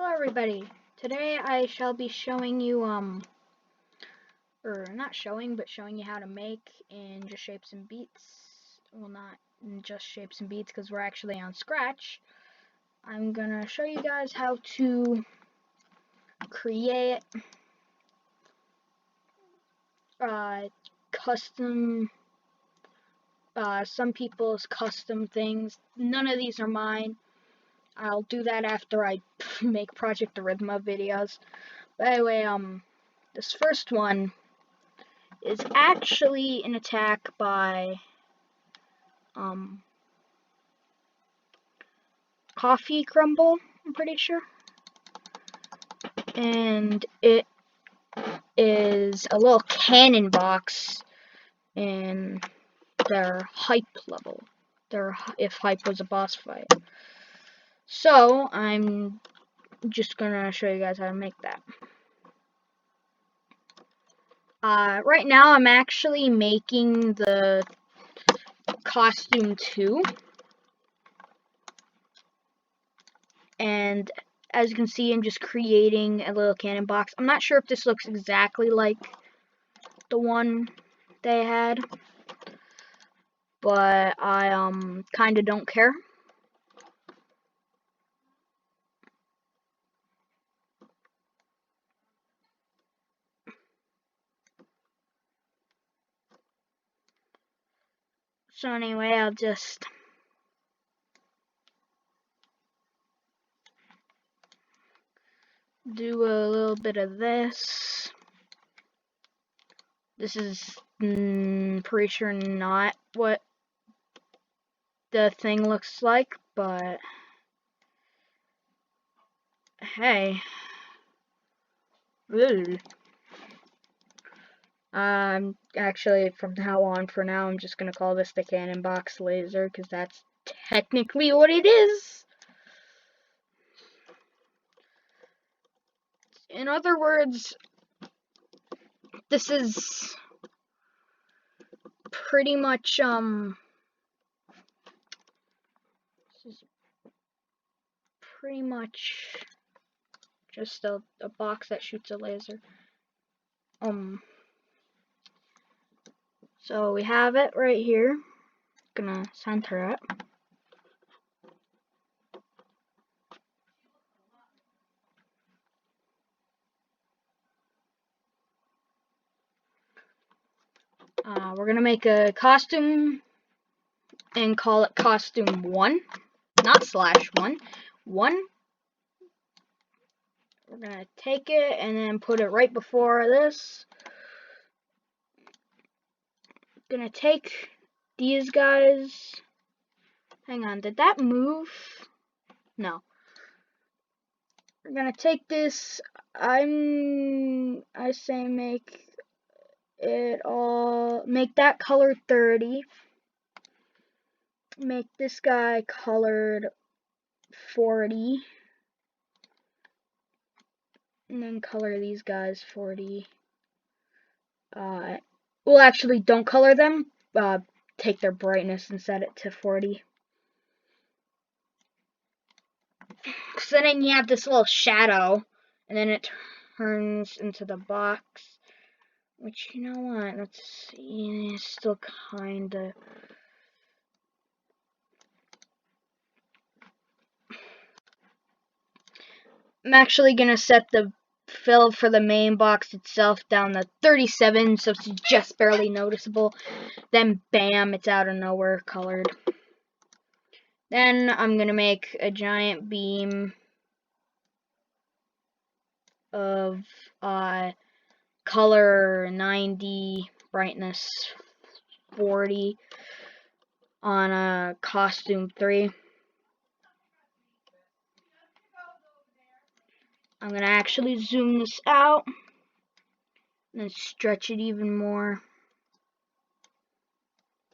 Hello everybody. Today I shall be showing you or not showing, but showing you how to make in Just Shapes and Beats. Well, not in Just Shapes and Beats because we're actually on Scratch. I'm gonna show you guys how to create custom some people's custom things. None of these are mine. I'll do that after I make Project Arrhythma videos. But anyway, this first one is actually an attack by KofiKrumble, I'm pretty sure. And it is a little cannon box in their hype level. If hype was a boss fight. So I'm just gonna show you guys how to make that. Right now I'm actually making the costume 2. And as you can see, I'm just creating a little cannon box. I'm not sure if this looks exactly like the one they had, but I kind of don't care. So anyway, I'll just do a little bit of this. This is pretty sure not what the thing looks like, but hey. Ooh. Actually, from now on, for now, I'm just gonna call this the Cannon Box Laser, because that's technically what it is. In other words, this is pretty much, just a box that shoots a laser. So we have it right here. Gonna center it. We're gonna make a costume and call it costume 1, not /1. 1. We're gonna take it and then put it right before this. Gonna take these guys. Hang on, did that move? No. We're gonna take this. I say make it all. Make that color 30. Make this guy colored 40. And then color these guys 40. Well, actually, don't color them. Take their brightness and set it to 40. So then you have this little shadow, and then it turns into the box. Which, you know what? That's still kind of. I'm actually gonna set the fill for the main box itself down to 37, so it's just barely noticeable. Then bam, it's out of nowhere colored. Then I'm gonna make a giant beam of color 90, brightness 40 on a costume 3. I'm gonna actually zoom this out and then stretch it even more.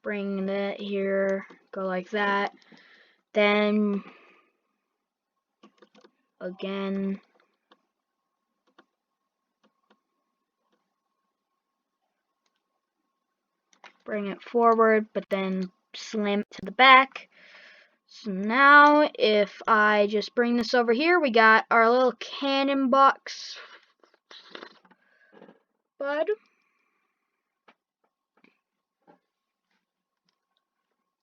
Bring that here, go like that. Then again, bring it forward, but then slam it to the back. So now, if I just bring this over here, we got our little cannon box bud.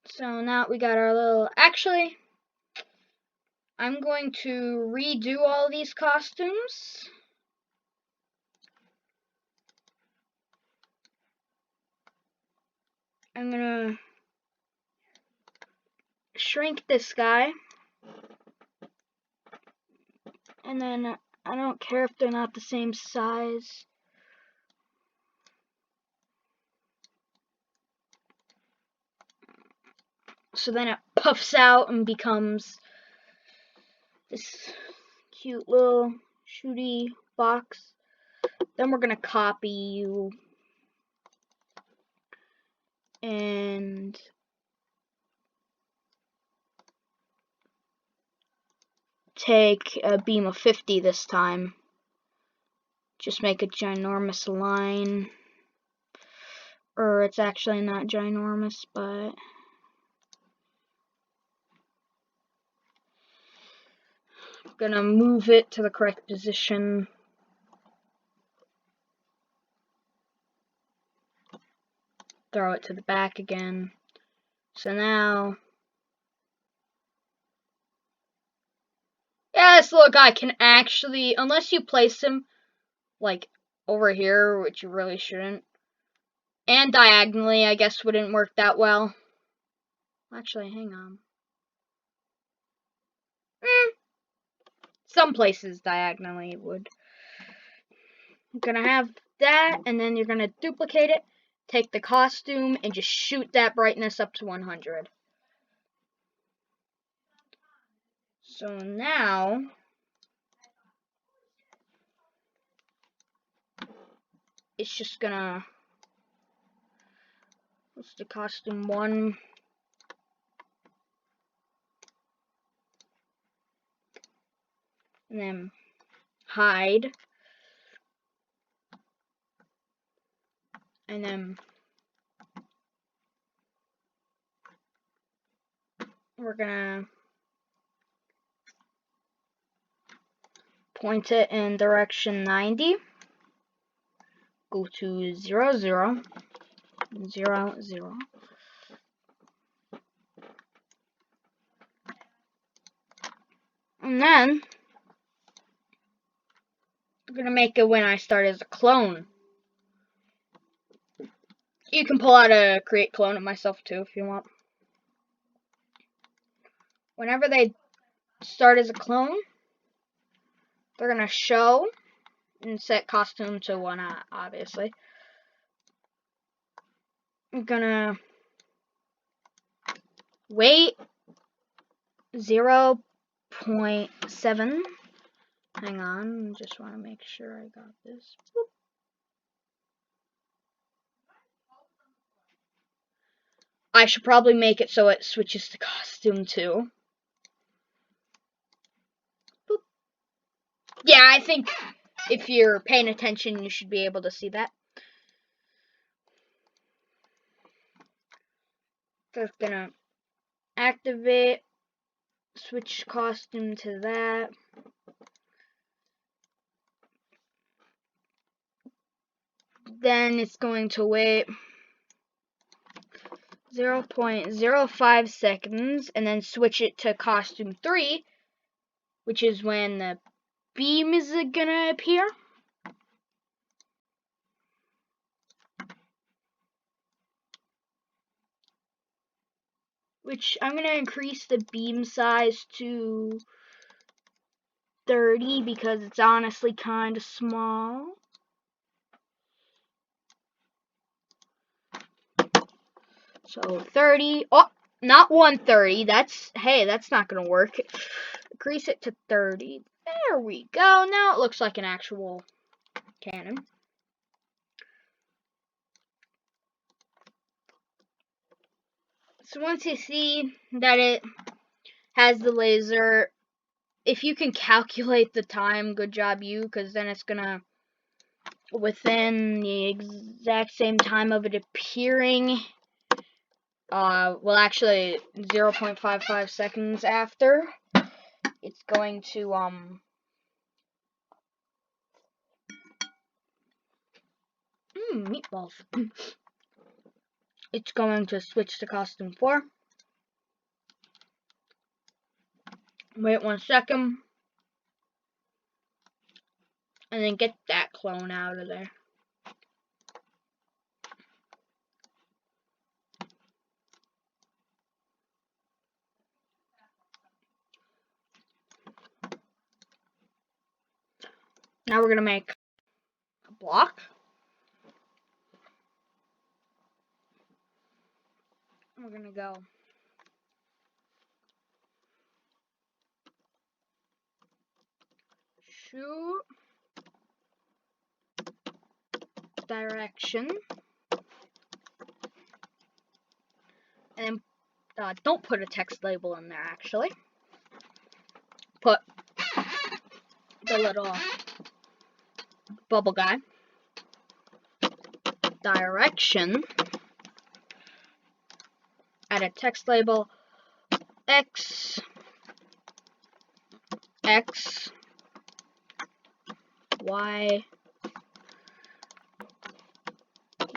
So now we got our little, actually, I'm going to redo all these costumes. I'm gonna shrink this guy. And then I don't care if they're not the same size. So then it puffs out and becomes this cute little shooty box. Then we're gonna copy you and take a beam of 50 this time. Just make a ginormous line. Or it's actually not ginormous, but I'm gonna move it to the correct position. Throw it to the back again. So now, yeah, this little guy can actually, unless you place him like over here, which you really shouldn't, and diagonally, I guess wouldn't work that well. Actually, hang on. Some places diagonally would. I'm gonna have that, and then you're gonna duplicate it, take the costume, and just shoot that brightness up to 100. So now, it's just gonna, what's the costume 1? And then hide. And then we're gonna point it in direction 90. Go to 0, 0, 0, 0. And then I'm gonna make it when I start as a clone. You can pull out a create clone of myself too if you want. Whenever they start as a clone, they're gonna show and set costume to 1, obviously. I'm gonna wait 0.7. Hang on, just want to make sure I got this. Boop. I should probably make it so it switches to costume too. Boop. Yeah, I think if you're paying attention, you should be able to see that. Just gonna activate, switch costume to that. Then it's going to wait 0.05 seconds and then switch it to costume 3, which is when the beam is gonna appear. Which I'm gonna increase the beam size to 30 because it's honestly kind of small. So 30. Oh, not 130. That's not gonna work. Increase it to 30. There we go. Now it looks like an actual cannon. So once you see that it has the laser, if you can calculate the time, good job you, because then it's gonna, within the exact same time of it appearing, well, actually 0.55 seconds after, it's going to meatballs. It's going to switch to costume 4. Wait 1 second. And then get that clone out of there. Now we're going to make a block. We're going to go shoot, direction, and then don't put a text label in there, actually. Put the little bubble guy, direction, add a text label, X, X, Y,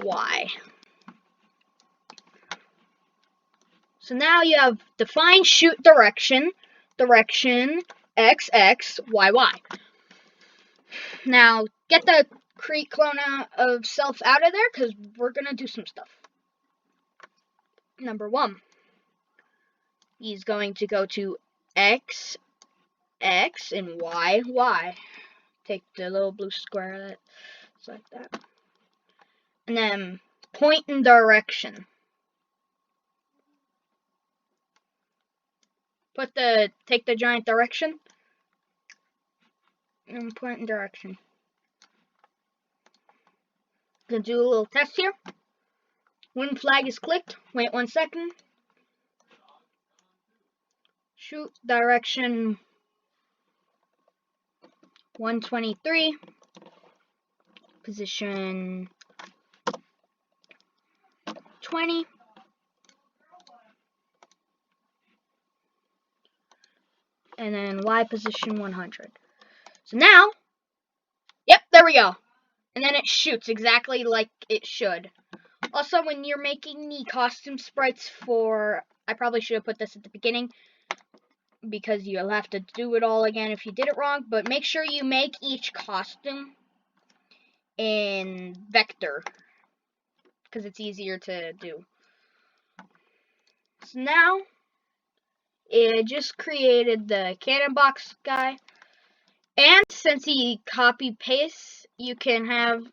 Y. So now you have define shoot direction, direction, X, X, Y, Y. Now get the create clone out of self out of there because we're going to do some stuff. Number 1, he's going to go to X, X, and Y, Y. Take the little blue square that's like that. And then point and direction. Take the giant direction and point and direction. Gonna do a little test here. When flag is clicked, wait 1 second. Shoot direction 123. Position 20. And then Y position 100. So now, yep, there we go. And then it shoots exactly like it should. Also, when you're making the costume sprites for, I probably should have put this at the beginning because you'll have to do it all again if you did it wrong, but make sure you make each costume in vector because it's easier to do. So now, it just created the cannon box guy, and since he copy pastes, you can have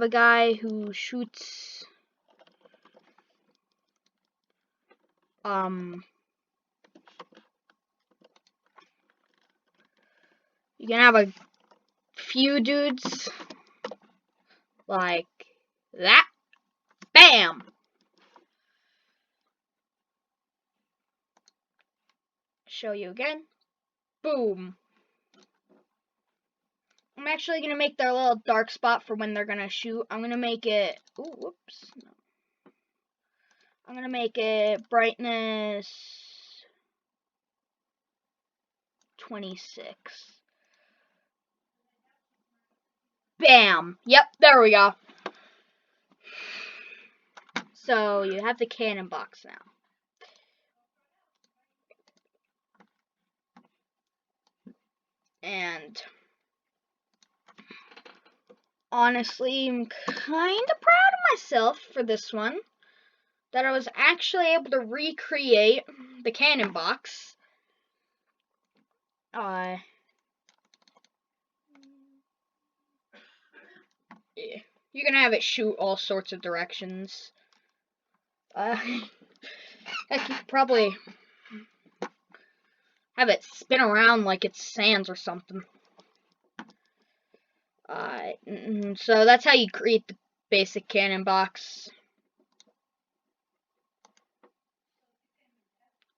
a guy who shoots you can have a few dudes like that. Bam! Show you again. Boom. I'm actually going to make their little dark spot for when they're going to shoot. I'm going to make it... Ooh, whoops. No. I'm going to make it brightness 26. Bam! Yep, there we go. So, you have the cannon box now. And honestly, I'm kind of proud of myself for this one. That I was actually able to recreate the cannon box. Yeah. You can have it shoot all sorts of directions. I could probably have it spin around like it's sands or something. So that's how you create the basic cannon box.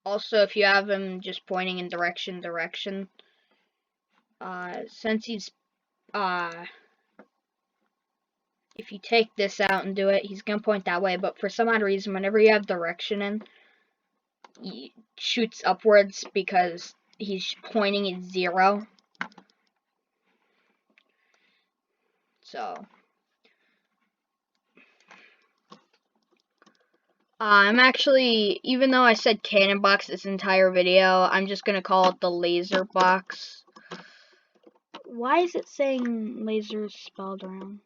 Also, if you have him just pointing in direction, since he's if you take this out and do it, he's going to point that way. But for some odd reason, whenever you have direction in, he shoots upwards because he's pointing at 0. So, I'm actually, even though I said cannon box this entire video, I'm just going to call it the Lazer Box. Why is it saying lasers spelled wrong?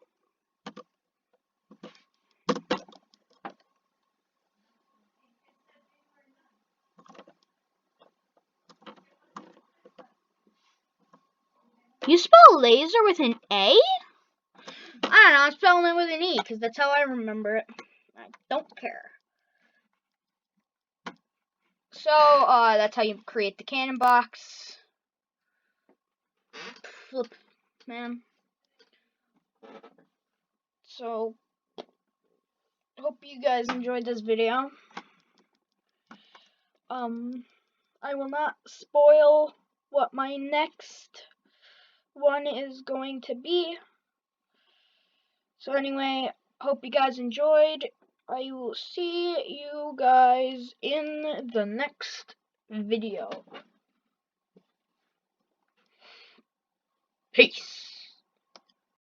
You spell laser with an A? I don't know, I'm spelling it with an E because that's how I remember it. I don't care. So, that's how you create the cannon box. Flip, man. So, hope you guys enjoyed this video. I will not spoil what my next one is going to be. So anyway, hope you guys enjoyed. I will see you guys in the next video. Peace.